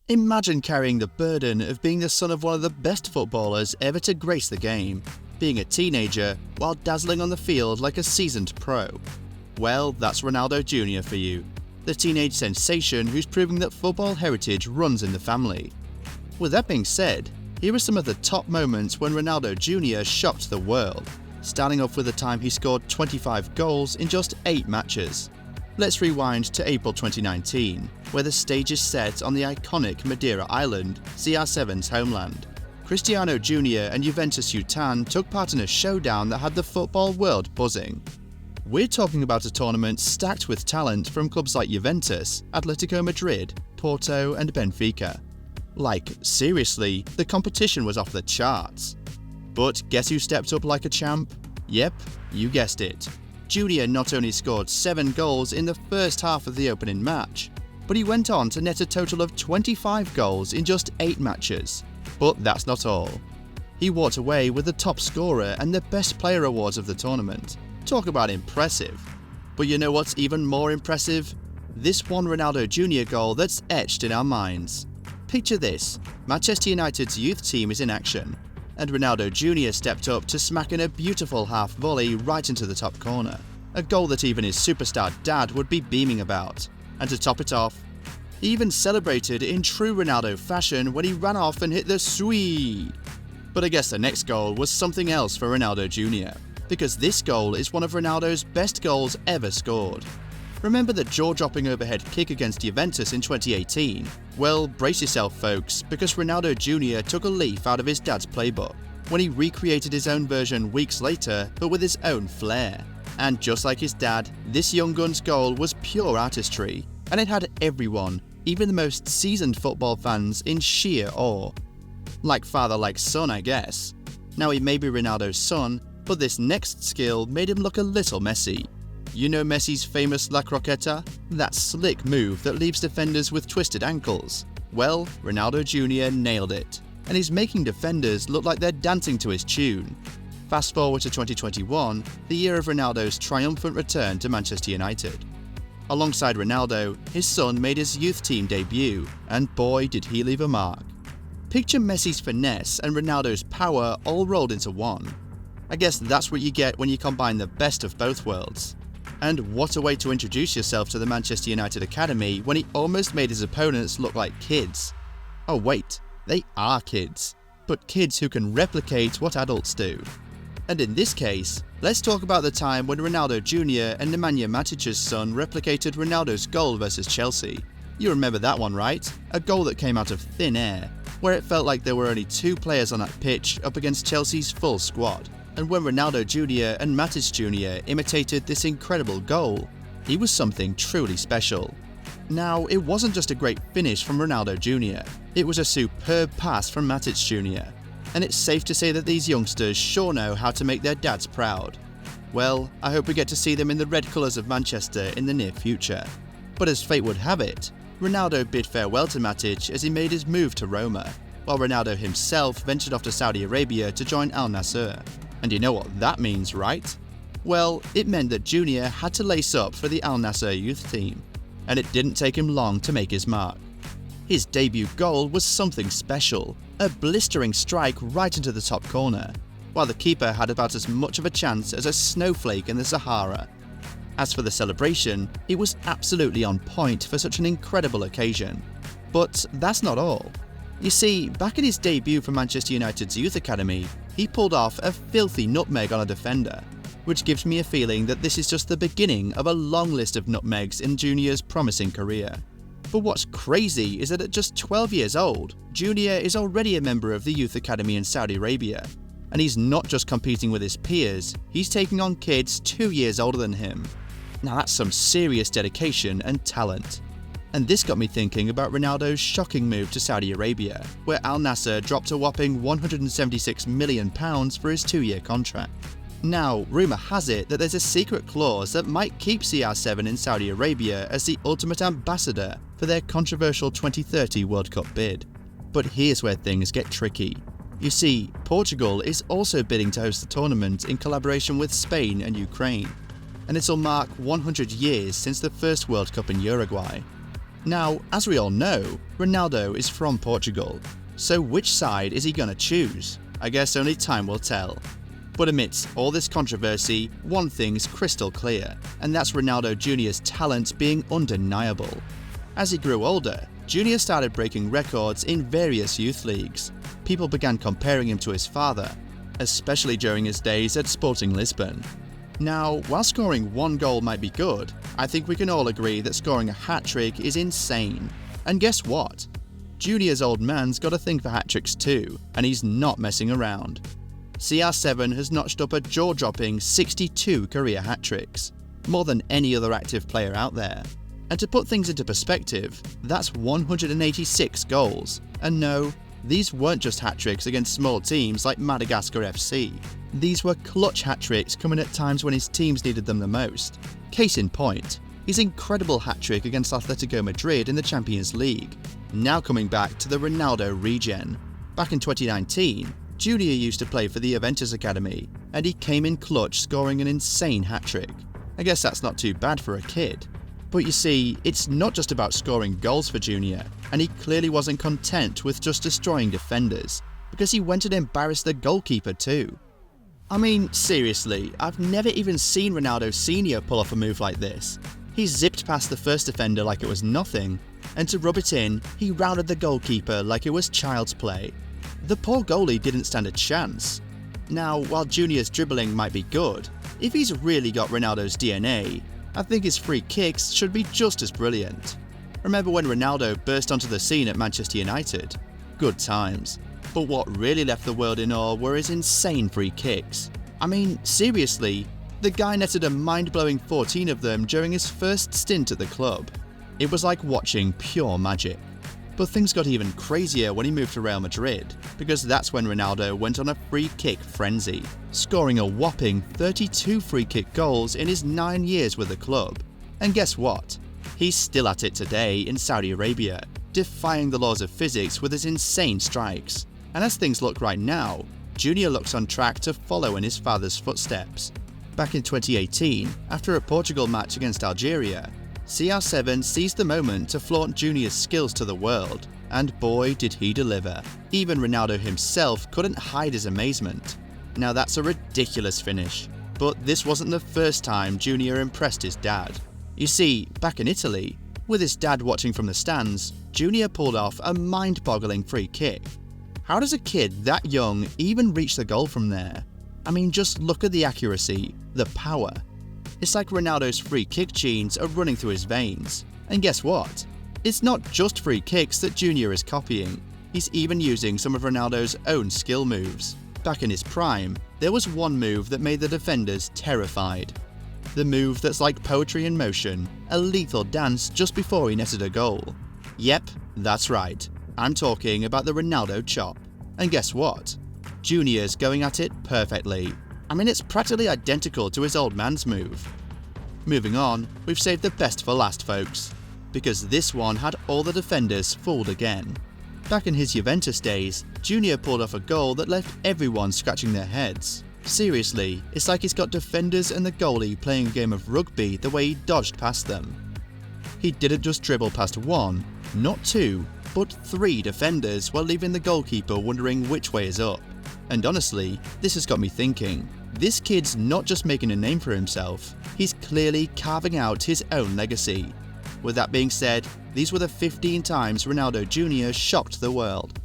Imagine carrying the burden of being the son of one of the best footballers ever to grace the game, being a teenager while dazzling on the field like a seasoned pro. Well, that's Ronaldo Jr. for you, the teenage sensation who's proving that football heritage runs in the family. With that being said, here are some of the top moments when Ronaldo Jr. shocked the world, starting off with the time he scored 25 goals in just 8 matches. Let's rewind to April 2019, where the stage is set on the iconic Madeira Island, CR7's homeland. Cristiano Jr. and Juventus Yutan took part in a showdown that had the football world buzzing. We're talking about a tournament stacked with talent from clubs like Juventus, Atletico Madrid, Porto and Benfica. Like, seriously, the competition was off the charts. But guess who stepped up like a champ? Yep, you guessed it. Junior not only scored 7 goals in the first half of the opening match, but he went on to net a total of 25 goals in just 8 matches. But that's not all. He walked away with the top scorer and the best player awards of the tournament. Talk about impressive. But you know what's even more impressive? This one Ronaldo Jr. goal that's etched in our minds. Picture this, Manchester United's youth team is in action, and Ronaldo Jr. stepped up to smack in a beautiful half volley right into the top corner. A goal that even his superstar dad would be beaming about. And to top it off, he even celebrated in true Ronaldo fashion when he ran off and hit the Swede. But I guess the next goal was something else for Ronaldo Jr., because this goal is one of Ronaldo's best goals ever scored. Remember the jaw-dropping overhead kick against Juventus in 2018? Well, brace yourself folks, because Ronaldo Jr. took a leaf out of his dad's playbook when he recreated his own version weeks later, but with his own flair. And just like his dad, this young gun's goal was pure artistry, and it had everyone, even the most seasoned football fans, in sheer awe. Like father like son, I guess. Now he may be Ronaldo's son, but this next skill made him look a little Messi. You know Messi's famous La Croqueta? That slick move that leaves defenders with twisted ankles. Well, Ronaldo Jr. nailed it, and he's making defenders look like they're dancing to his tune. Fast forward to 2021, the year of Ronaldo's triumphant return to Manchester United. Alongside Ronaldo, his son made his youth team debut, and boy did he leave a mark. Picture Messi's finesse and Ronaldo's power all rolled into one. I guess that's what you get when you combine the best of both worlds. And what a way to introduce yourself to the Manchester United Academy when he almost made his opponents look like kids. Oh wait, they are kids, but kids who can replicate what adults do. And in this case, let's talk about the time when Ronaldo Jr. and Nemanja Matic's son replicated Ronaldo's goal versus Chelsea. You remember that one, right? A goal that came out of thin air, where it felt like there were only 2 players on that pitch up against Chelsea's full squad. And when Ronaldo Jr. and Matic Jr. imitated this incredible goal, he was something truly special. Now, it wasn't just a great finish from Ronaldo Jr., it was a superb pass from Matic Jr., and it's safe to say that these youngsters sure know how to make their dads proud. Well, I hope we get to see them in the red colours of Manchester in the near future. But as fate would have it, Ronaldo bid farewell to Matic as he made his move to Roma, while Ronaldo himself ventured off to Saudi Arabia to join Al Nassr. And you know what that means, right? Well, it meant that Junior had to lace up for the Al Nassr youth team, and it didn't take him long to make his mark. His debut goal was something special, a blistering strike right into the top corner, while the keeper had about as much of a chance as a snowflake in the Sahara. As for the celebration, it was absolutely on point for such an incredible occasion. But that's not all. You see, back in his debut for Manchester United's youth academy, he pulled off a filthy nutmeg on a defender, which gives me a feeling that this is just the beginning of a long list of nutmegs in Junior's promising career. But what's crazy is that at just 12 years old, Junior is already a member of the youth academy in Saudi Arabia. And he's not just competing with his peers, he's taking on kids 2 years older than him. Now that's some serious dedication and talent. And this got me thinking about Ronaldo's shocking move to Saudi Arabia, where Al Nassr dropped a whopping £176 million for his 2-year contract. Now, rumour has it that there's a secret clause that might keep CR7 in Saudi Arabia as the ultimate ambassador for their controversial 2030 World Cup bid. But here's where things get tricky. You see, Portugal is also bidding to host the tournament in collaboration with Spain and Ukraine, and it'll mark 100 years since the first World Cup in Uruguay. Now, as we all know, Ronaldo is from Portugal, so which side is he gonna choose? I guess only time will tell. But amidst all this controversy, one thing's crystal clear, and that's Ronaldo Jr.'s talent being undeniable. As he grew older, Jr. started breaking records in various youth leagues. People began comparing him to his father, especially during his days at Sporting Lisbon. Now, while scoring one goal might be good, I think we can all agree that scoring a hat-trick is insane. And guess what? Junior's old man's got a thing for hat-tricks too, and he's not messing around. CR7 has notched up a jaw-dropping 62 career hat-tricks, more than any other active player out there. And to put things into perspective, that's 186 goals. And no, these weren't just hat-tricks against small teams like Madagascar FC. These were clutch hat-tricks coming at times when his teams needed them the most. Case in point, his incredible hat-trick against Atletico Madrid in the Champions League, now coming back to the Ronaldo regen. Back in 2019, Junior used to play for the Juventus Academy, and he came in clutch scoring an insane hat-trick. I guess that's not too bad for a kid. But you see, it's not just about scoring goals for Junior, and he clearly wasn't content with just destroying defenders, because he went and embarrassed the goalkeeper too. I mean, seriously, I've never even seen Ronaldo Sr. pull off a move like this. He zipped past the first defender like it was nothing, and to rub it in, he rounded the goalkeeper like it was child's play. The poor goalie didn't stand a chance. Now, while Junior's dribbling might be good, if he's really got Ronaldo's DNA, I think his free kicks should be just as brilliant. Remember when Ronaldo burst onto the scene at Manchester United? Good times. But what really left the world in awe were his insane free kicks. I mean, seriously, the guy netted a mind-blowing 14 of them during his first stint at the club. It was like watching pure magic. But things got even crazier when he moved to Real Madrid, because that's when Ronaldo went on a free kick frenzy, scoring a whopping 32 free kick goals in his 9 years with the club. And guess what? He's still at it today in Saudi Arabia, defying the laws of physics with his insane strikes. And as things look right now, Junior looks on track to follow in his father's footsteps. Back in 2018, after a Portugal match against Algeria, CR7 seized the moment to flaunt Junior's skills to the world, and boy did he deliver. Even Ronaldo himself couldn't hide his amazement. Now that's a ridiculous finish, but this wasn't the first time Junior impressed his dad. You see, back in Italy, with his dad watching from the stands, Junior pulled off a mind-boggling free kick. How does a kid that young even reach the goal from there? I mean, just look at the accuracy, the power. It's like Ronaldo's free kick genes are running through his veins. And guess what? It's not just free kicks that Junior is copying. He's even using some of Ronaldo's own skill moves. Back in his prime, there was one move that made the defenders terrified. The move that's like poetry in motion, a lethal dance just before he netted a goal. Yep, that's right. I'm talking about the Ronaldo chop. And guess what? Junior's going at it perfectly. I mean, it's practically identical to his old man's move. Moving on, we've saved the best for last, folks, because this one had all the defenders fooled again. Back in his Juventus days, Junior pulled off a goal that left everyone scratching their heads. Seriously, it's like he's got defenders and the goalie playing a game of rugby the way he dodged past them. He didn't just dribble past one, not two, but 3 defenders while leaving the goalkeeper wondering which way is up. And honestly, this has got me thinking, this kid's not just making a name for himself, he's clearly carving out his own legacy. With that being said, these were the 15 times Ronaldo Jr. shocked the world.